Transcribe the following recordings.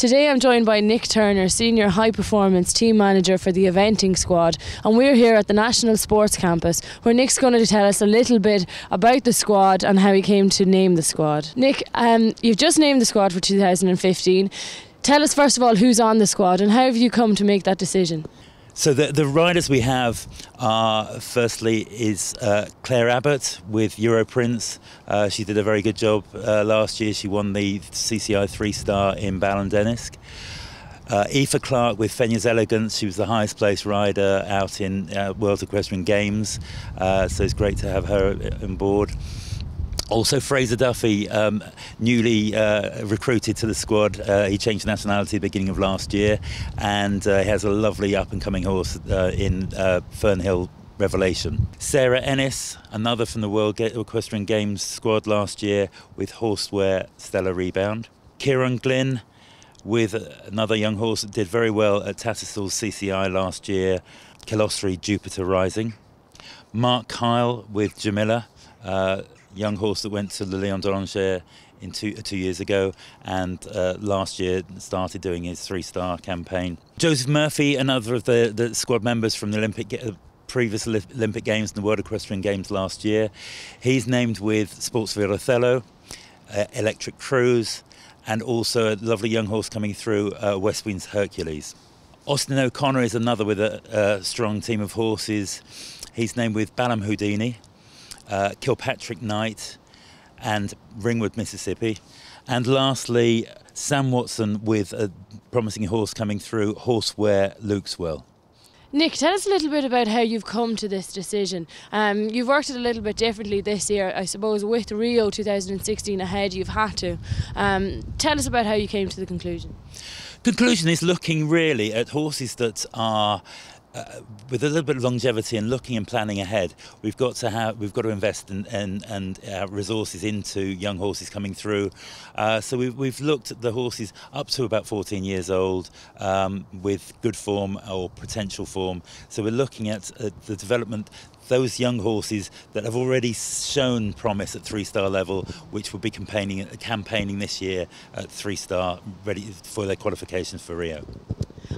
Today I'm joined by Nick Turner, Senior High Performance Team Manager for the eventing squad, and we're here at the National Sports Campus where Nick's going to tell us a little bit about the squad and how he came to name the squad. Nick, you've just named the squad for 2015. Tell us first of all who's on the squad and how have you come to make that decision? So the riders we have are, firstly, is Claire Abbott with Euro Prince. She did a very good job last year. She won the CCI 3-star in Ballon-Denisk. Aoife Clark with Fenya's Elegance. She was the highest placed rider out in World Equestrian Games. So it's great to have her on board. Also Fraser Duffy, newly recruited to the squad. He changed nationality at the beginning of last year, and he has a lovely up-and-coming horse in Fernhill Revelation. Sarah Ennis, another from the World Equestrian Games squad last year with Horseware Stellar Rebound. Kieran Glynn with another young horse that did very well at Tatterstall's CCI last year, Kilossery Jupiter Rising. Mark Kyle with Jamila, young horse that went to the Leon Dorancher two years ago, and last year started doing his 3-star campaign. Joseph Murphy, another of the squad members from the previous Olympic Games and the World Equestrian Games last year. He's named with Sportsville Othello, Electric Cruise, and also a lovely young horse coming through, West Wind's Hercules. Austin O'Connor is another with a strong team of horses. He's named with Balam Houdini, Kilpatrick Knight and Ringwood, Mississippi. And lastly, Sam Watson with a promising horse coming through, Horseware Lukeswell. Nick, tell us a little bit about how you've come to this decision. You've worked it a little bit differently this year, I suppose, with Rio 2016 ahead, you've had to. Tell us about how you came to the conclusion. Conclusion is looking really at horses that are with a little bit of longevity and looking and planning ahead. We've got to invest and resources into young horses coming through. So we've looked at the horses up to about 14 years old with good form or potential form. So we're looking at the development, those young horses that have already shown promise at 3-star level, which will be campaigning this year at 3-star, ready for their qualifications for Rio.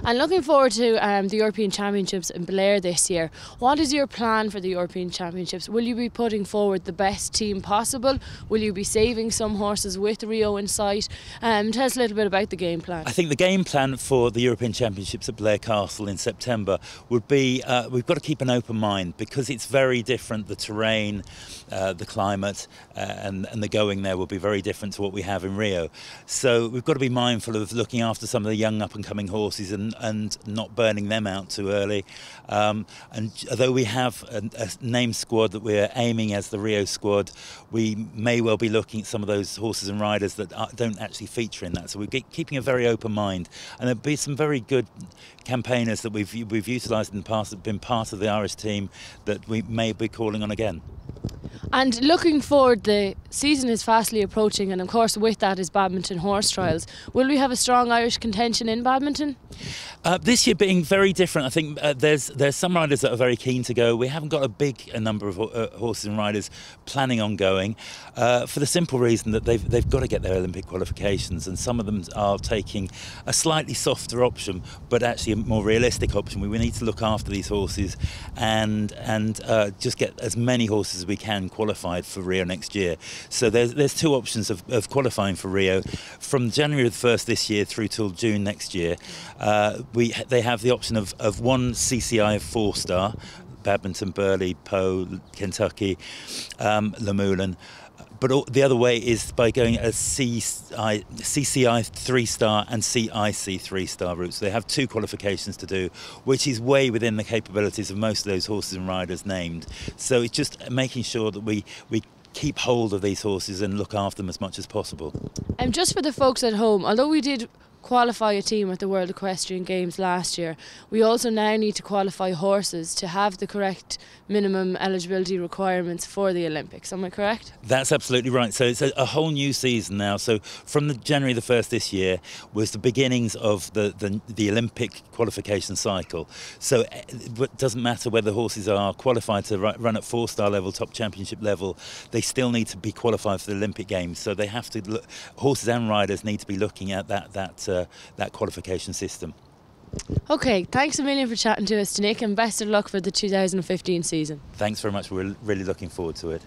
And looking forward to the European Championships in Blair this year, what is your plan for the European Championships? Will you be putting forward the best team possible? Will you be saving some horses with Rio in sight? Tell us a little bit about the game plan. I think the game plan for the European Championships at Blair Castle in September would be, we've got to keep an open mind because it's very different. The terrain, the climate and the going there will be very different to what we have in Rio. So we've got to be mindful of looking after some of the young up-and-coming horses and not burning them out too early. And although we have a named squad that we're aiming as the Rio squad, we may well be looking at some of those horses and riders that don't actually feature in that. So we're keeping a very open mind. And there'll be some very good campaigners that we've utilised in the past that have been part of the Irish team that we may be calling on again. And looking forward, the season is fastly approaching, and of course with that is badminton horse trials. Will we have a strong Irish contention in badminton? This year being very different. I think there's some riders that are very keen to go. We haven't got a big number of horses and riders planning on going for the simple reason that they've got to get their Olympic qualifications, and some of them are taking a slightly softer option but actually a more realistic option. We need to look after these horses and just get as many horses as we can qualified for Rio next year. So there's two options of qualifying for Rio. From January the 1st this year through till June next year, they have the option of one CCI 4-star, Badminton, Burley, Poe, Kentucky, Lamoulan. But the other way is by going a CCI 3-star and CIC 3-star routes. So they have two qualifications to do, which is way within the capabilities of most of those horses and riders named. So it's just making sure that we keep hold of these horses and look after them as much as possible. And just for the folks at home, although we did qualify a team at the World Equestrian Games last year, we also now need to qualify horses to have the correct minimum eligibility requirements for the Olympics. Am I correct? That's absolutely right. So it's a whole new season now. So from the January the 1st this year was the beginnings of the Olympic qualification cycle. So it doesn't matter whether horses are qualified to run at 4-star level, top championship level, they still need to be qualified for the Olympic Games. So they have to horses and riders need to be looking at that that qualification system. Okay, thanks a million for chatting to us, Nick, and best of luck for the 2015 season. Thanks very much. We're really looking forward to it.